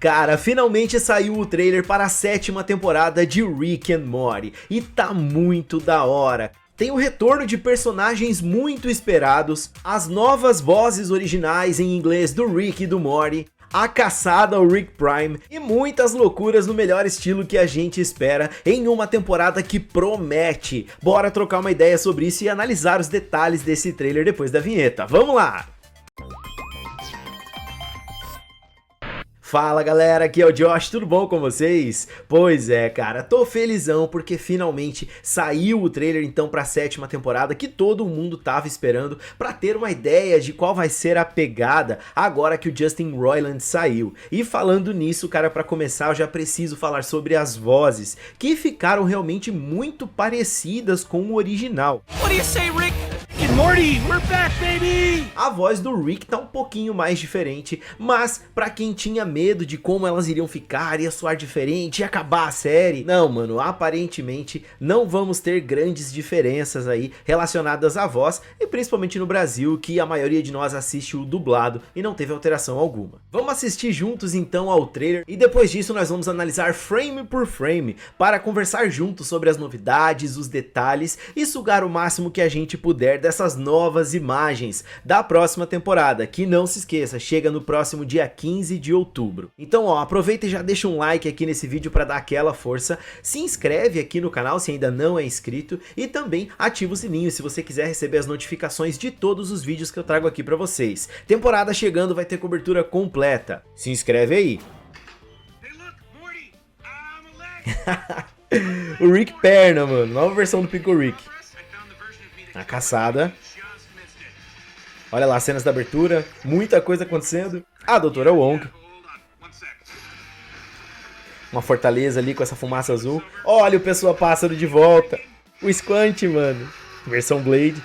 Cara, finalmente saiu o trailer para a 7ª temporada de Rick and Morty e tá muito da hora. Tem o retorno de personagens muito esperados, as novas vozes originais em inglês do Rick e do Morty, a caçada ao Rick Prime e muitas loucuras no melhor estilo que a gente espera em uma temporada que promete. Bora trocar uma ideia sobre isso e analisar os detalhes desse trailer depois da vinheta. Vamos lá! Fala galera, aqui é o Josh, tudo bom com vocês? Pois é, cara, tô felizão porque finalmente saiu o trailer então pra 7ª temporada que todo mundo tava esperando pra ter uma ideia de qual vai ser a pegada agora que o Justin Roiland saiu. E falando nisso, cara, pra começar eu já preciso falar sobre as vozes, que ficaram realmente muito parecidas com o original. What do you say, Rick? Morty, we're back, baby! A voz do Rick tá um pouquinho mais diferente, mas pra quem tinha medo de como elas iriam ficar, ia soar diferente, ia acabar a série, não, mano, aparentemente não vamos ter grandes diferenças aí relacionadas à voz, e principalmente no Brasil, que a maioria de nós assiste o dublado e não teve alteração alguma. Vamos assistir juntos então ao trailer e depois disso nós vamos analisar frame por frame para conversar juntos sobre as novidades, os detalhes e sugar o máximo que a gente puder dessas novas imagens da próxima temporada, que não se esqueça, chega no próximo dia 15 de outubro. Então ó, aproveita e já deixa um like aqui nesse vídeo para dar aquela força, se inscreve aqui no canal se ainda não é inscrito e também ativa o sininho se você quiser receber as notificações de todos os vídeos que eu trago aqui para vocês. Temporada chegando, vai ter cobertura completa. Se inscreve aí. Hey, look, Morty, I'm a leg. O Rick Perna, mano, nova versão do Pickle Rick. A caçada. Olha lá, cenas da abertura. Muita coisa acontecendo. A Doutora Wong. Uma fortaleza ali com essa fumaça azul. Olha o Pessoa Pássaro de volta. O Squant, mano. Versão Blade.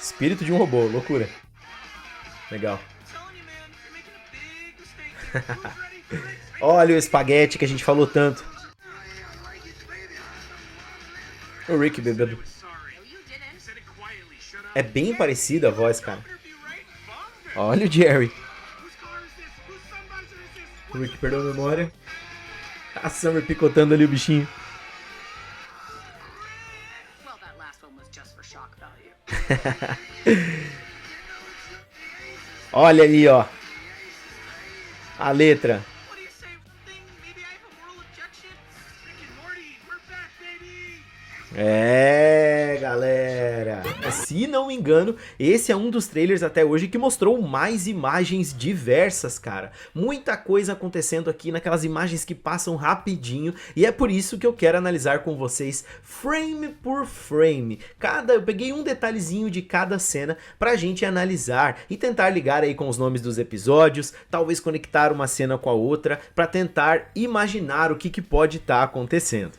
Espírito de um robô. Loucura. Legal. Olha o espaguete que a gente falou tanto. O Rick bêbado. É bem parecida a voz, cara. Olha o Jerry. O Rick perdeu a memória. A Summer picotando ali o bichinho. Olha ali, ó. A letra. É, galera, se não me engano, esse é um dos trailers até hoje que mostrou mais imagens diversas, cara. Muita coisa acontecendo aqui naquelas imagens que passam rapidinho e é por isso que eu quero analisar com vocês frame por frame. Eu peguei um detalhezinho de cada cena pra gente analisar e tentar ligar aí com os nomes dos episódios, talvez conectar uma cena com a outra pra tentar imaginar o que pode estar acontecendo.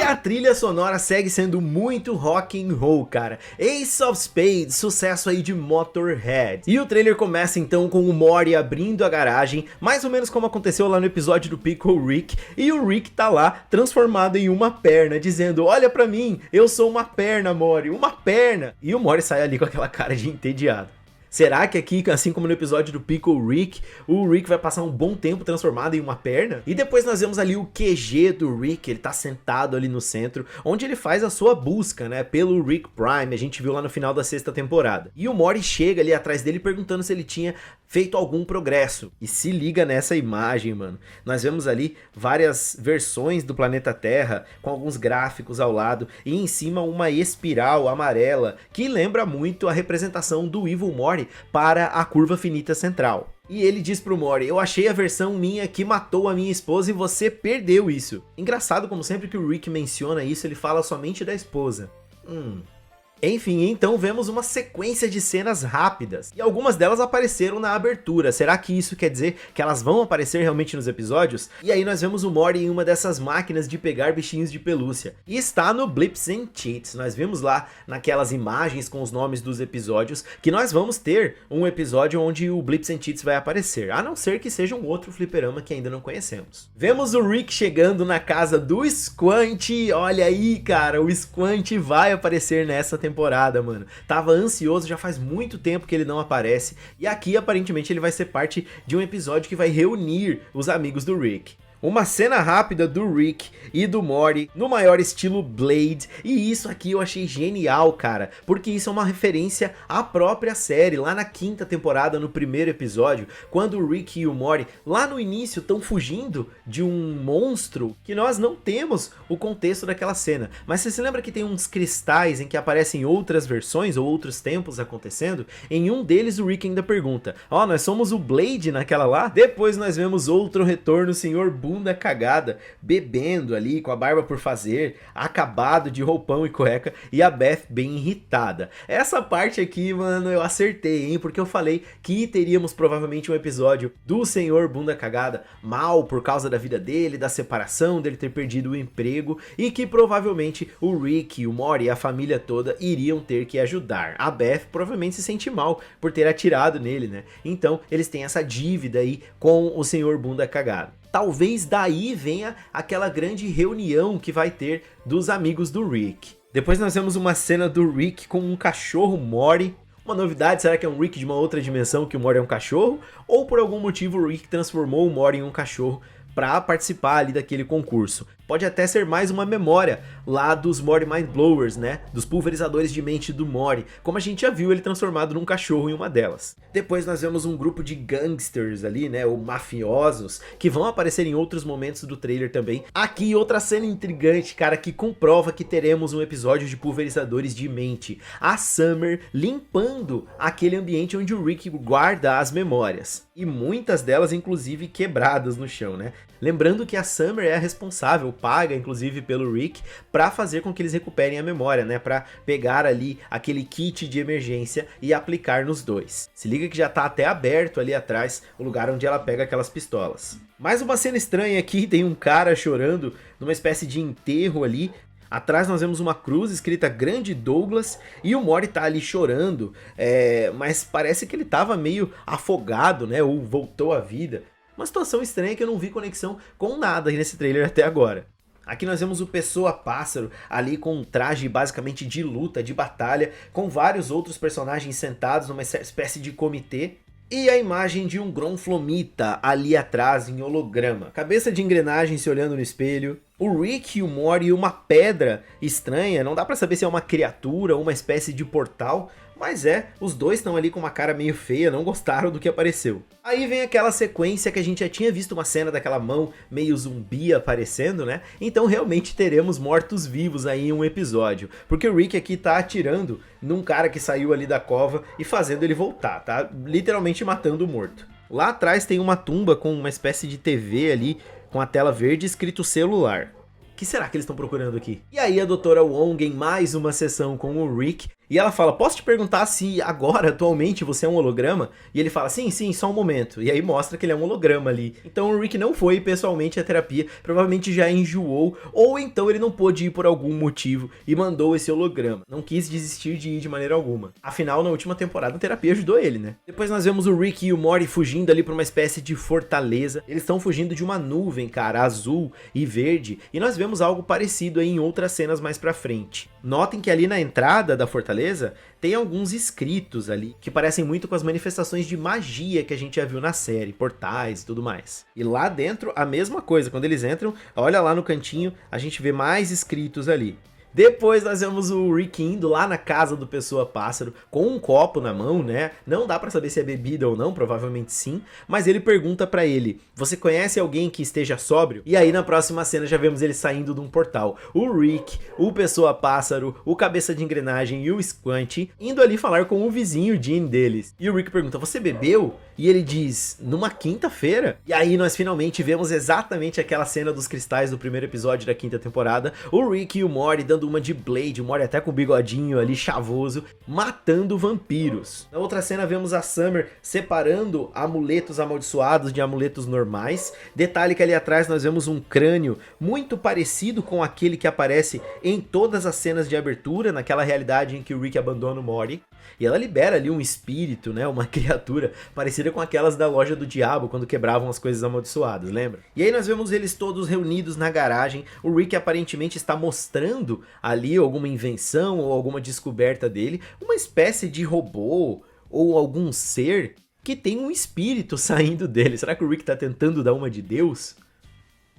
A trilha sonora segue sendo muito rock and roll, cara. Ace of Spades, sucesso aí de Motorhead. E o trailer começa então com o Morty abrindo a garagem, mais ou menos como aconteceu lá no episódio do Pickle Rick, e o Rick tá lá transformado em uma perna, dizendo: olha pra mim, eu sou uma perna, Morty, uma perna. E o Morty sai ali com aquela cara de entediado. Será que aqui, assim como no episódio do Pickle Rick, o Rick vai passar um bom tempo transformado em uma perna? E depois nós vemos ali o QG do Rick, ele tá sentado ali no centro, onde ele faz a sua busca, né, pelo Rick Prime, a gente viu lá no final da 6ª temporada. E o Morty chega ali atrás dele perguntando se ele tinha feito algum progresso. E se liga nessa imagem, mano. Nós vemos ali várias versões do planeta Terra, com alguns gráficos ao lado, e em cima uma espiral amarela, que lembra muito a representação do Evil Morty para a curva finita central. E ele diz pro Morty: eu achei a versão minha que matou a minha esposa e você perdeu isso. Engraçado como sempre que o Rick menciona isso, ele fala somente da esposa. Enfim, então vemos uma sequência de cenas rápidas, e algumas delas apareceram na abertura. Será que isso quer dizer que elas vão aparecer realmente nos episódios? E aí nós vemos o Morty em uma dessas máquinas de pegar bichinhos de pelúcia, e está no Blips and Cheats. Nós vimos lá naquelas imagens com os nomes dos episódios que nós vamos ter um episódio onde o Blips and Cheats vai aparecer, a não ser que seja um outro fliperama que ainda não conhecemos. Vemos o Rick chegando na casa do Squant. Olha aí, cara, o Squant vai aparecer nessa temporada, mano. Tava ansioso, já faz muito tempo que ele não aparece. E aqui, aparentemente, ele vai ser parte de um episódio que vai reunir os amigos do Rick. Uma cena rápida do Rick e do Morty no maior estilo Blade, e isso aqui eu achei genial, cara, porque isso é uma referência à própria série, lá na 5ª temporada, no primeiro episódio, quando o Rick e o Morty, lá no início, estão fugindo de um monstro que nós não temos o contexto daquela cena, mas você se lembra que tem uns cristais em que aparecem outras versões ou outros tempos acontecendo? Em um deles o Rick ainda pergunta, ó, nós somos o Blade naquela lá? Depois nós vemos outro retorno, o Sr. Bunda cagada, bebendo ali, com a barba por fazer, acabado de roupão e cueca, e a Beth bem irritada. Essa parte aqui, mano, eu acertei, hein, porque eu falei que teríamos provavelmente um episódio do Sr. Bunda cagada mal por causa da vida dele, da separação, dele ter perdido o emprego, e que provavelmente o Rick, o Morty e a família toda iriam ter que ajudar. A Beth provavelmente se sente mal por ter atirado nele, né? Então, eles têm essa dívida aí com o Sr. Bunda cagada. Talvez daí venha aquela grande reunião que vai ter dos amigos do Rick. Depois nós vemos uma cena do Rick com um cachorro Morty. Uma novidade, será que é um Rick de uma outra dimensão que o Morty é um cachorro? Ou por algum motivo o Rick transformou o Morty em um cachorro para participar ali daquele concurso? Pode até ser mais uma memória lá dos Morty Mind Blowers, né? Dos pulverizadores de mente do Morty, como a gente já viu ele transformado num cachorro em uma delas. Depois nós vemos um grupo de gangsters ali, né? Ou mafiosos, que vão aparecer em outros momentos do trailer também. Aqui outra cena intrigante, cara, que comprova que teremos um episódio de pulverizadores de mente. A Summer limpando aquele ambiente onde o Rick guarda as memórias. E muitas delas, inclusive, quebradas no chão, né? Lembrando que a Summer é a responsável, paga inclusive pelo Rick, para fazer com que eles recuperem a memória, né? Para pegar ali aquele kit de emergência e aplicar nos dois. Se liga que já tá até aberto ali atrás o lugar onde ela pega aquelas pistolas. Mais uma cena estranha aqui, tem um cara chorando numa espécie de enterro ali. Atrás nós vemos uma cruz escrita Grande Douglas e o Morty tá ali chorando, mas parece que ele tava meio afogado, né? Ou voltou à vida. Uma situação estranha que eu não vi conexão com nada nesse trailer até agora. Aqui nós vemos o Pessoa Pássaro ali com um traje basicamente de luta, de batalha, com vários outros personagens sentados numa espécie de comitê. E a imagem de um Gronflomita ali atrás em holograma. Cabeça de engrenagem se olhando no espelho. O Rick e o Morty e uma pedra estranha. Não dá pra saber se é uma criatura ou uma espécie de portal. Mas os dois estão ali com uma cara meio feia, não gostaram do que apareceu. Aí vem aquela sequência que a gente já tinha visto uma cena daquela mão meio zumbi aparecendo, né? Então realmente teremos mortos-vivos aí em um episódio. Porque o Rick aqui tá atirando num cara que saiu ali da cova e fazendo ele voltar, tá? Literalmente matando o morto. Lá atrás tem uma tumba com uma espécie de TV ali, com a tela verde escrito celular. O que será que eles estão procurando aqui? E aí a doutora Wong em mais uma sessão com o Rick. E ela fala, posso te perguntar se agora, atualmente, você é um holograma? E ele fala, sim, só um momento. E aí mostra que ele é um holograma ali. Então o Rick não foi pessoalmente à terapia, provavelmente já enjoou, ou então ele não pôde ir por algum motivo e mandou esse holograma. Não quis desistir de ir de maneira alguma. Afinal, na última temporada a terapia ajudou ele, né? Depois nós vemos o Rick e o Morty fugindo ali pra uma espécie de fortaleza. Eles estão fugindo de uma nuvem, cara, azul e verde. E nós vemos algo parecido aí em outras cenas mais pra frente. Notem que ali na entrada da fortaleza tem alguns escritos ali que parecem muito com as manifestações de magia que a gente já viu na série, portais e tudo mais. E lá dentro a mesma coisa, quando eles entram, olha lá no cantinho, a gente vê mais escritos ali. Depois nós vemos o Rick indo lá na casa do Pessoa Pássaro com um copo na mão, né? Não dá pra saber se é bebida ou não, provavelmente sim. Mas ele pergunta pra ele, você conhece alguém que esteja sóbrio? E aí na próxima cena já vemos ele saindo de um portal. O Rick, o Pessoa Pássaro, o Cabeça de Engrenagem e o Squanty indo ali falar com o vizinho Gene deles. E o Rick pergunta, você bebeu? E ele diz, numa quinta-feira? E aí nós finalmente vemos exatamente aquela cena dos cristais do primeiro episódio da 5ª temporada. O Rick e o Morty dando uma de Blade, o Morty até com o bigodinho ali chavoso, matando vampiros. Na outra cena vemos a Summer separando amuletos amaldiçoados de amuletos normais. Detalhe que ali atrás nós vemos um crânio muito parecido com aquele que aparece em todas as cenas de abertura, naquela realidade em que o Rick abandona o Morty. E ela libera ali um espírito, né, uma criatura parecida com aquelas da loja do diabo quando quebravam as coisas amaldiçoadas, lembra? E aí nós vemos eles todos reunidos na garagem. O Rick aparentemente está mostrando ali alguma invenção ou alguma descoberta dele, uma espécie de robô ou algum ser que tem um espírito saindo dele. Será que o Rick tá tentando dar uma de Deus?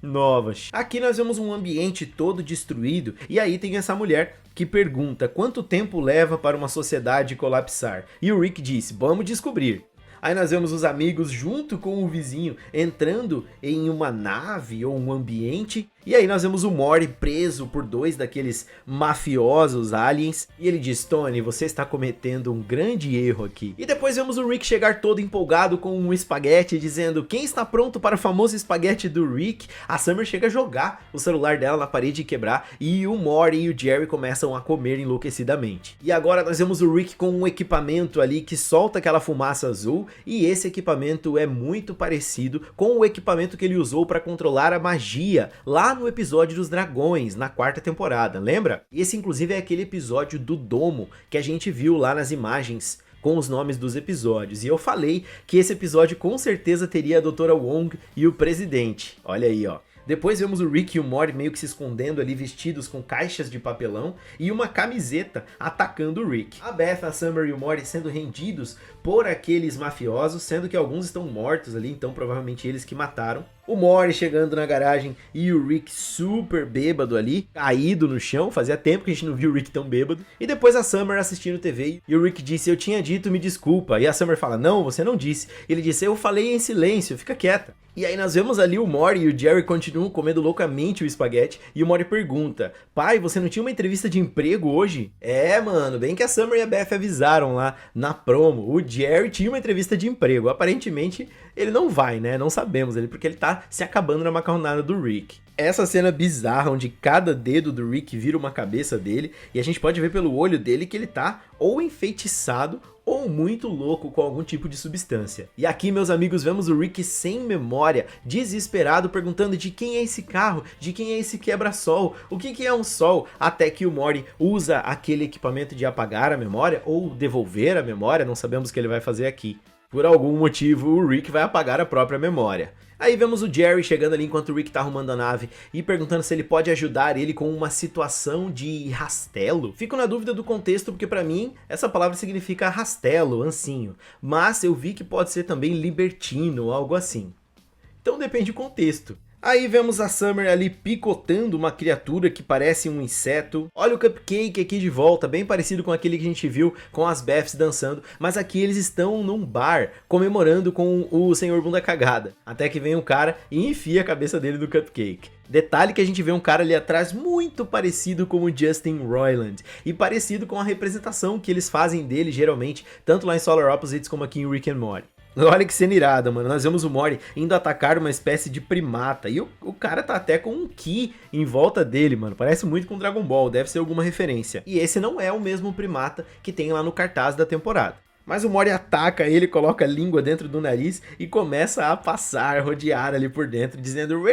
Novas. Aqui nós vemos um ambiente todo destruído e aí tem essa mulher que pergunta quanto tempo leva para uma sociedade colapsar. E o Rick disse, vamos descobrir. Aí nós vemos os amigos junto com o vizinho entrando em uma nave ou um ambiente. E aí nós vemos o Morty preso por 2 daqueles mafiosos aliens. E ele diz, Tony, você está cometendo um grande erro aqui. E depois vemos o Rick chegar todo empolgado com um espaguete, dizendo, quem está pronto para o famoso espaguete do Rick? A Summer chega a jogar o celular dela na parede e quebrar. E o Morty e o Jerry começam a comer enlouquecidamente. E agora nós vemos o Rick com um equipamento ali que solta aquela fumaça azul. E esse equipamento é muito parecido com o equipamento que ele usou para controlar a magia lá no episódio dos dragões, na 4ª temporada, lembra? Esse inclusive é aquele episódio do domo que a gente viu lá nas imagens com os nomes dos episódios. E eu falei que esse episódio com certeza teria a Doutora Wong e o presidente. Olha aí, ó. Depois vemos o Rick e o Morty meio que se escondendo ali, vestidos com caixas de papelão e uma camiseta atacando o Rick. A Beth, a Summer e o Morty sendo rendidos por aqueles mafiosos, sendo que alguns estão mortos ali, então provavelmente eles que mataram. O Morty chegando na garagem e o Rick super bêbado ali, caído no chão. Fazia tempo que a gente não viu o Rick tão bêbado. E depois a Summer assistindo TV e o Rick disse, eu tinha dito, me desculpa. E a Summer fala, não, você não disse. E ele disse, eu falei em silêncio, fica quieta. E aí nós vemos ali o Morty e o Jerry continuam comendo loucamente o espaguete. E o Morty pergunta, pai, você não tinha uma entrevista de emprego hoje? É, mano, bem que a Summer e a Beth avisaram lá na promo. O Jerry tinha uma entrevista de emprego. Aparentemente ele não vai, né? Não sabemos ali, porque ele tá se acabando na macarronada do Rick. Essa cena bizarra onde cada dedo do Rick vira uma cabeça dele. E a gente pode ver pelo olho dele que ele tá ou enfeitiçado ou muito louco com algum tipo de substância. E aqui, meus amigos, vemos o Rick sem memória, desesperado, perguntando de quem é esse carro, de quem é esse quebra-sol, o que é um sol, até que o Morty usa aquele equipamento de apagar a memória ou devolver a memória, não sabemos o que ele vai fazer aqui. Por algum motivo, o Rick vai apagar a própria memória. Aí vemos o Jerry chegando ali enquanto o Rick tá arrumando a nave e perguntando se ele pode ajudar ele com uma situação de rastelo. Fico na dúvida do contexto porque pra mim essa palavra significa rastelo, ancinho, mas eu vi que pode ser também libertino, algo assim. Então depende do contexto. Aí vemos a Summer ali picotando uma criatura que parece um inseto. Olha o Cupcake aqui de volta, bem parecido com aquele que a gente viu com as Beths dançando. Mas aqui eles estão num bar, comemorando com o Senhor Bunda Cagada. Até que vem um cara e enfia a cabeça dele no Cupcake. Detalhe que a gente vê um cara ali atrás muito parecido com o Justin Roiland. E parecido com a representação que eles fazem dele geralmente, tanto lá em Solar Opposites como aqui em Rick and Morty. Olha que cena irada, mano. Nós vemos o Morty indo atacar uma espécie de primata. E o cara tá até com um ki em volta dele, mano. Parece muito com Dragon Ball, deve ser alguma referência. E esse não é o mesmo primata que tem lá no cartaz da temporada. Mas o Morty ataca ele, coloca a língua dentro do nariz e começa a passar, rodear ali por dentro, dizendo...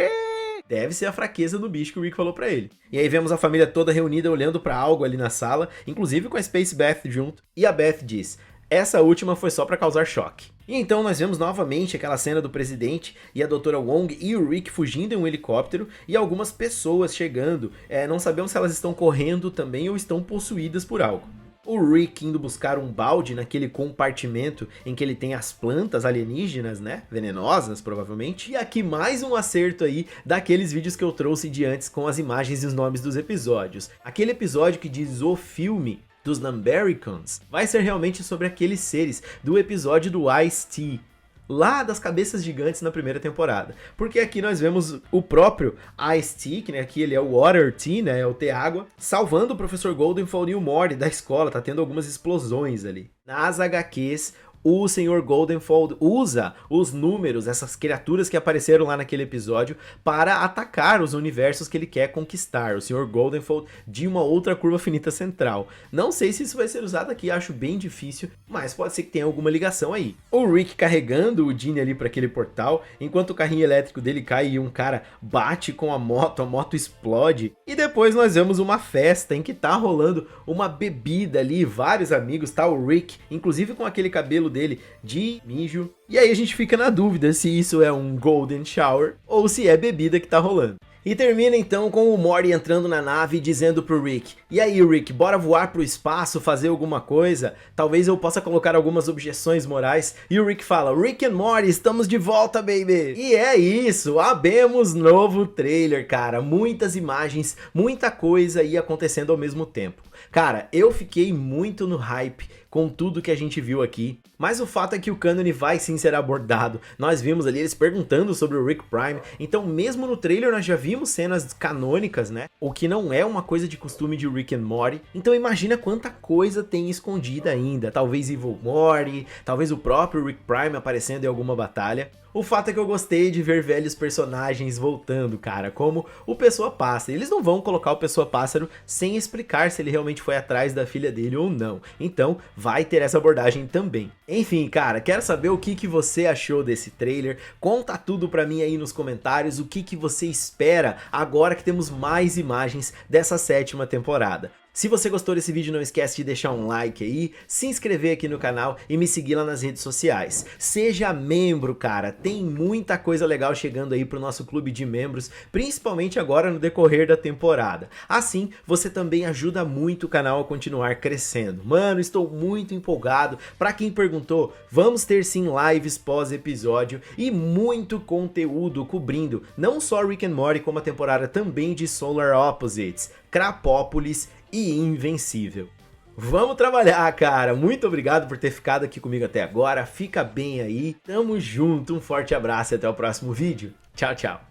Deve ser a fraqueza do bicho que o Rick falou pra ele. E aí vemos a família toda reunida olhando pra algo ali na sala, inclusive com a Space Beth junto. E a Beth diz... Essa última foi só pra causar choque. E então nós vemos novamente aquela cena do presidente e a Doutora Wong e o Rick fugindo em um helicóptero e algumas pessoas chegando. Não sabemos se elas estão correndo também ou estão possuídas por algo. O Rick indo buscar um balde naquele compartimento em que ele tem as plantas alienígenas, né? Venenosas, provavelmente. E aqui mais um acerto aí daqueles vídeos que eu trouxe de antes com as imagens e os nomes dos episódios. Aquele episódio que diz o filme dos Numbericons vai ser realmente sobre aqueles seres do episódio do Ice-T, lá das cabeças gigantes na primeira temporada. Porque aqui nós vemos o próprio Ice-T, que né, aqui ele é o Water T, né, é o T-Água, salvando o Professor Goldenfold e o Morty da escola, tá tendo algumas explosões ali. Nas HQs, o Sr. Goldenfold usa os números, essas criaturas que apareceram lá naquele episódio, para atacar os universos que ele quer conquistar. O Sr. Goldenfold de uma outra curva finita central. Não sei se isso vai ser usado aqui, acho bem difícil, mas pode ser que tenha alguma ligação aí. O Rick carregando o Gene ali para aquele portal, enquanto o carrinho elétrico dele cai e um cara bate com a moto explode. E depois nós vemos uma festa em que tá rolando uma bebida ali, vários amigos, tá o Rick, inclusive com aquele cabelo dele de mijo. E aí a gente fica na dúvida se isso é um golden shower ou se é bebida que tá rolando. E termina então com o Morty entrando na nave e dizendo pro Rick: e aí Rick, bora voar pro espaço, fazer alguma coisa? Talvez eu possa colocar algumas objeções morais. E o Rick fala: Rick and Morty, estamos de volta, baby! E é isso, abemos novo trailer, cara. Muitas imagens, muita coisa aí acontecendo ao mesmo tempo. Cara, eu fiquei muito no hype com tudo que a gente viu aqui, mas o fato é que o cânone vai sim ser abordado. Nós vimos ali eles perguntando sobre o Rick Prime, então mesmo no trailer nós já vimos cenas canônicas, né? O que não é uma coisa de costume de Rick and Morty, então imagina quanta coisa tem escondida ainda. Talvez Evil Morty, talvez o próprio Rick Prime aparecendo em alguma batalha. O fato é que eu gostei de ver velhos personagens voltando, cara, como o Pessoa Pássaro. Eles não vão colocar o Pessoa Pássaro sem explicar se ele realmente foi atrás da filha dele ou não. Então, vai ter essa abordagem também. Enfim, cara, quero saber o que você achou desse trailer. Conta tudo pra mim aí nos comentários, o que você espera agora que temos mais imagens dessa 7ª temporada. Se você gostou desse vídeo, não esquece de deixar um like aí, se inscrever aqui no canal e me seguir lá nas redes sociais. Seja membro, cara, tem muita coisa legal chegando aí pro nosso clube de membros, principalmente agora no decorrer da temporada. Assim, você também ajuda muito o canal a continuar crescendo. Mano, estou muito empolgado. Pra quem perguntou, vamos ter sim lives pós-episódio e muito conteúdo cobrindo não só Rick and Morty, como a temporada também de Solar Opposites, Crapópolis e Invencível. Vamos trabalhar, cara. Muito obrigado por ter ficado aqui comigo até agora. Fica bem aí. Tamo junto. Um forte abraço e até o próximo vídeo. Tchau, tchau.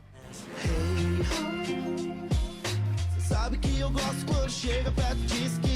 Sabe que eu gosto quando chega perto de esquina.